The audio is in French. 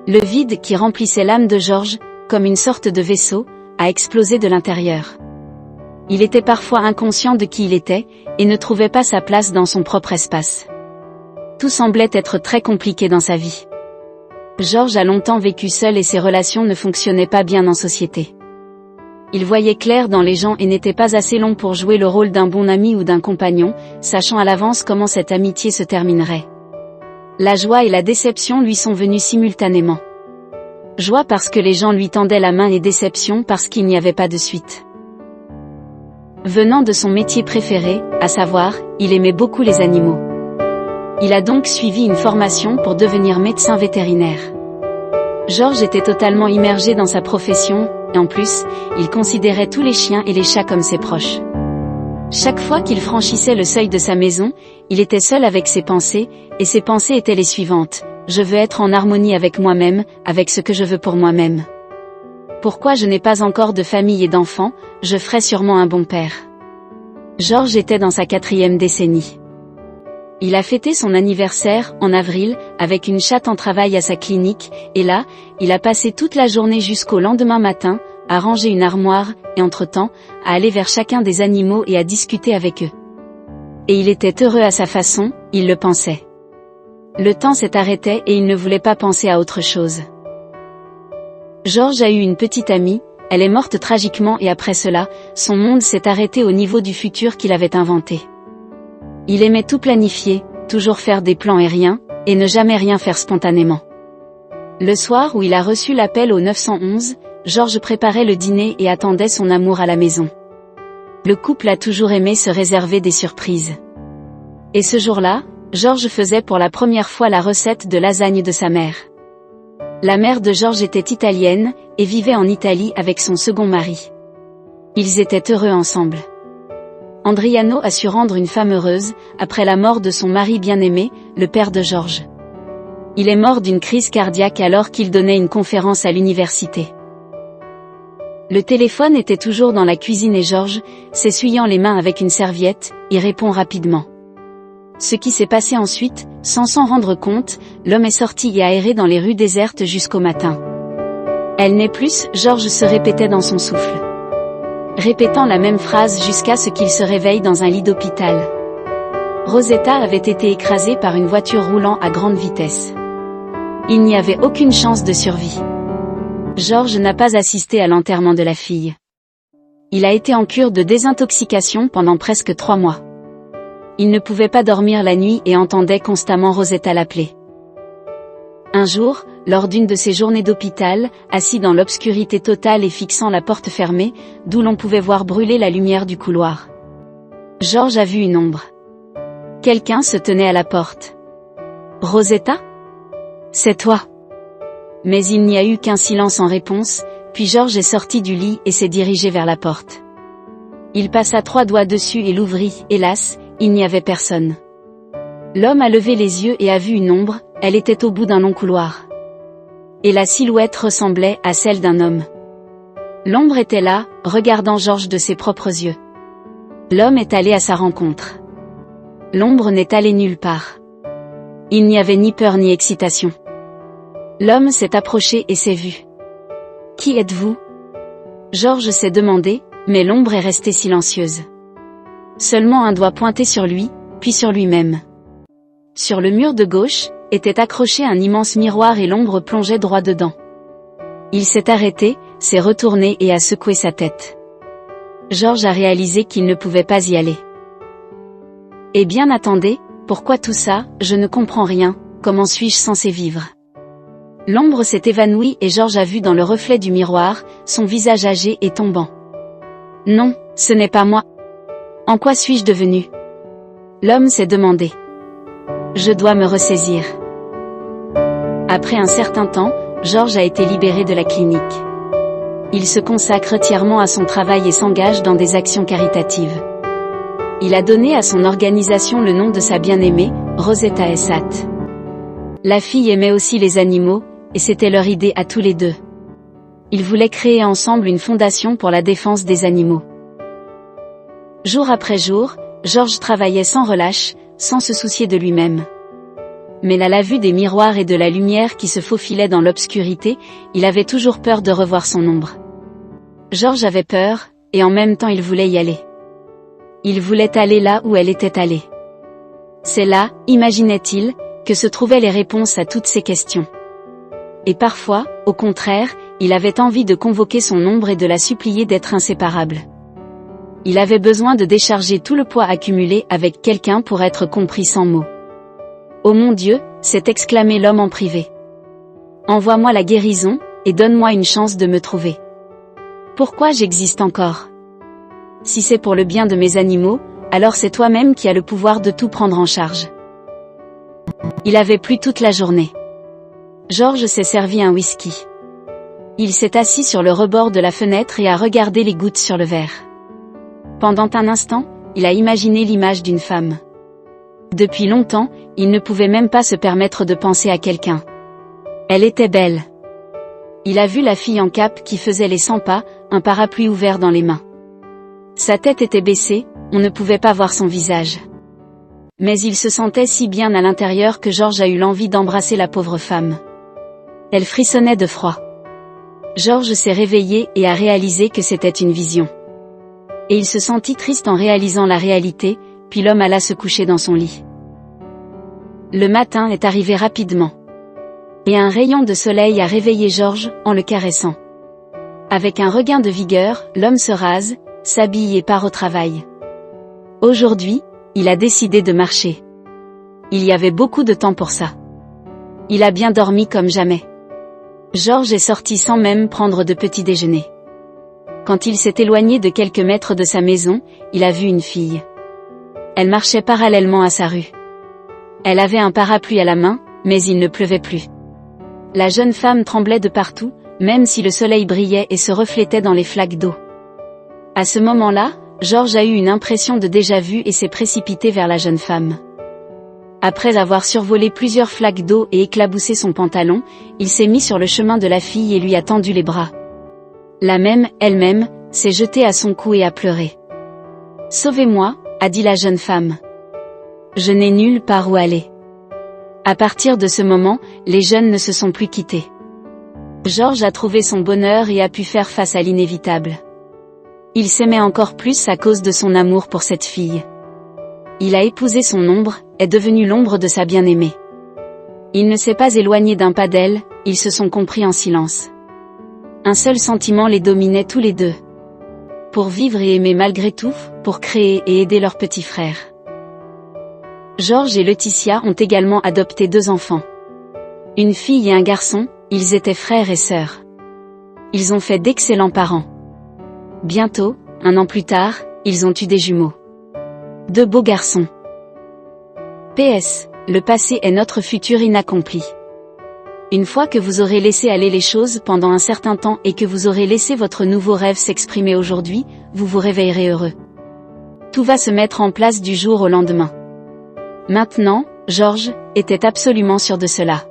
Le vide qui remplissait l'âme de Georges, comme une sorte de vaisseau, a explosé de l'intérieur. Il était parfois inconscient de qui il était, et ne trouvait pas sa place dans son propre espace. Tout semblait être très compliqué dans sa vie. Georges a longtemps vécu seul et ses relations ne fonctionnaient pas bien en société. Il voyait clair dans les gens et n'était pas assez long pour jouer le rôle d'un bon ami ou d'un compagnon, sachant à l'avance comment cette amitié se terminerait. La joie et la déception lui sont venues simultanément. Joie parce que les gens lui tendaient la main et déception parce qu'il n'y avait pas de suite. Venant de son métier préféré, à savoir, il aimait beaucoup les animaux. Il a donc suivi une formation pour devenir médecin vétérinaire. Georges était totalement immergé dans sa profession, et en plus, il considérait tous les chiens et les chats comme ses proches. Chaque fois qu'il franchissait le seuil de sa maison, il était seul avec ses pensées, et ses pensées étaient les suivantes. Je veux être en harmonie avec moi-même, avec ce que je veux pour moi-même. Pourquoi je n'ai pas encore de famille et d'enfants, je ferai sûrement un bon père. Georges était dans sa 4e décennie. Il a fêté son anniversaire, en avril, avec une chatte en travail à sa clinique, et là, il a passé toute la journée jusqu'au lendemain matin, à ranger une armoire, et entre-temps, à aller vers chacun des animaux et à discuter avec eux. Et il était heureux à sa façon, il le pensait. Le temps s'est arrêté et il ne voulait pas penser à autre chose. Georges a eu une petite amie, elle est morte tragiquement et après cela, son monde s'est arrêté au niveau du futur qu'il avait inventé. Il aimait tout planifier, toujours faire des plans et rien, et ne jamais rien faire spontanément. Le soir où il a reçu l'appel au 911, Georges préparait le dîner et attendait son amour à la maison. Le couple a toujours aimé se réserver des surprises. Et ce jour-là, Georges faisait pour la première fois la recette de lasagne de sa mère. La mère de Georges était italienne, et vivait en Italie avec son second mari. Ils étaient heureux ensemble. Andriano a su rendre une femme heureuse, après la mort de son mari bien-aimé, le père de Georges. Il est mort d'une crise cardiaque alors qu'il donnait une conférence à l'université. Le téléphone était toujours dans la cuisine et Georges, s'essuyant les mains avec une serviette, y répond rapidement. Ce qui s'est passé ensuite, sans s'en rendre compte, l'homme est sorti et a erré dans les rues désertes jusqu'au matin. Elle n'est plus, Georges se répétait dans son souffle. Répétant la même phrase jusqu'à ce qu'il se réveille dans un lit d'hôpital. Rosetta avait été écrasée par une voiture roulant à grande vitesse. Il n'y avait aucune chance de survie. Georges n'a pas assisté à l'enterrement de la fille. Il a été en cure de désintoxication pendant presque 3 mois. Il ne pouvait pas dormir la nuit et entendait constamment Rosetta l'appeler. Un jour, lors d'une de ses journées d'hôpital, assis dans l'obscurité totale et fixant la porte fermée, d'où l'on pouvait voir brûler la lumière du couloir, Georges a vu une ombre. Quelqu'un se tenait à la porte. « Rosetta ? C'est toi !» Mais il n'y a eu qu'un silence en réponse, puis Georges est sorti du lit et s'est dirigé vers la porte. Il passa 3 doigts dessus et l'ouvrit, hélas, il n'y avait personne. L'homme a levé les yeux et a vu une ombre, elle était au bout d'un long couloir. Et la silhouette ressemblait à celle d'un homme. L'ombre était là, regardant Georges de ses propres yeux. L'homme est allé à sa rencontre. L'ombre n'est allée nulle part. Il n'y avait ni peur ni excitation. L'homme s'est approché et s'est vu. « Qui êtes-vous » Georges s'est demandé, mais l'ombre est restée silencieuse. Seulement un doigt pointé sur lui, puis sur lui-même. Sur le mur de gauche, était accroché un immense miroir et l'ombre plongeait droit dedans. Il s'est arrêté, s'est retourné et a secoué sa tête. Georges a réalisé qu'il ne pouvait pas y aller. Eh bien attendez, pourquoi tout ça, je ne comprends rien, comment suis-je censé vivre ? L'ombre s'est évanouie et Georges a vu dans le reflet du miroir, son visage âgé et tombant. Non, ce n'est pas moi. En quoi suis-je devenu ? L'homme s'est demandé. Je dois me ressaisir. Après un certain temps, Georges a été libéré de la clinique. Il se consacre entièrement à son travail et s'engage dans des actions caritatives. Il a donné à son organisation le nom de sa bien-aimée, Rosetta Essat. La fille aimait aussi les animaux, et c'était leur idée à tous les deux. Ils voulaient créer ensemble une fondation pour la défense des animaux. Jour après jour, Georges travaillait sans relâche, sans se soucier de lui-même. Mais à la vue des miroirs et de la lumière qui se faufilaient dans l'obscurité, il avait toujours peur de revoir son ombre. George avait peur, et en même temps il voulait y aller. Il voulait aller là où elle était allée. C'est là, imaginait-il, que se trouvaient les réponses à toutes ces questions. Et parfois, au contraire, il avait envie de convoquer son ombre et de la supplier d'être inséparable. Il avait besoin de décharger tout le poids accumulé avec quelqu'un pour être compris sans mots. « Oh mon Dieu !» s'est exclamé l'homme en privé. « Envoie-moi la guérison, et donne-moi une chance de me trouver. Pourquoi j'existe encore? Si c'est pour le bien de mes animaux, alors c'est toi-même qui as le pouvoir de tout prendre en charge. » Il avait plu toute la journée. George s'est servi un whisky. Il s'est assis sur le rebord de la fenêtre et a regardé les gouttes sur le verre. Pendant un instant, il a imaginé l'image d'une femme. Depuis longtemps, il ne pouvait même pas se permettre de penser à quelqu'un. Elle était belle. Il a vu la fille en cape qui faisait les 100 pas, un parapluie ouvert dans les mains. Sa tête était baissée, on ne pouvait pas voir son visage. Mais il se sentait si bien à l'intérieur que George a eu l'envie d'embrasser la pauvre femme. Elle frissonnait de froid. George s'est réveillé et a réalisé que c'était une vision. Et il se sentit triste en réalisant la réalité, puis l'homme alla se coucher dans son lit. Le matin est arrivé rapidement. Et un rayon de soleil a réveillé George, en le caressant. Avec un regain de vigueur, l'homme se rase, s'habille et part au travail. Aujourd'hui, il a décidé de marcher. Il y avait beaucoup de temps pour ça. Il a bien dormi comme jamais. George est sorti sans même prendre de petit déjeuner. Quand il s'est éloigné de quelques mètres de sa maison, il a vu une fille. Elle marchait parallèlement à sa rue. Elle avait un parapluie à la main, mais il ne pleuvait plus. La jeune femme tremblait de partout, même si le soleil brillait et se reflétait dans les flaques d'eau. À ce moment-là, George a eu une impression de déjà-vu et s'est précipité vers la jeune femme. Après avoir survolé plusieurs flaques d'eau et éclaboussé son pantalon, il s'est mis sur le chemin de la fille et lui a tendu les bras. La même, elle-même, s'est jetée à son cou et a pleuré. « Sauvez-moi » a dit la jeune femme. « Je n'ai nulle part où aller. » À partir de ce moment, les jeunes ne se sont plus quittés. George a trouvé son bonheur et a pu faire face à l'inévitable. Il s'aimait encore plus à cause de son amour pour cette fille. Il a épousé son ombre, est devenu l'ombre de sa bien-aimée. Il ne s'est pas éloigné d'un pas d'elle, ils se sont compris en silence. Un seul sentiment les dominait tous les deux. Pour vivre et aimer malgré tout, pour créer et aider leur petit frère. George et Laetitia ont également adopté 2 enfants. Une fille et un garçon, ils étaient frères et sœurs. Ils ont fait d'excellents parents. Bientôt, 1 an plus tard, ils ont eu des jumeaux. 2 beaux garçons. PS, le passé est notre futur inaccompli. Une fois que vous aurez laissé aller les choses pendant un certain temps et que vous aurez laissé votre nouveau rêve s'exprimer aujourd'hui, vous vous réveillerez heureux. Tout va se mettre en place du jour au lendemain. Maintenant, George était absolument sûr de cela.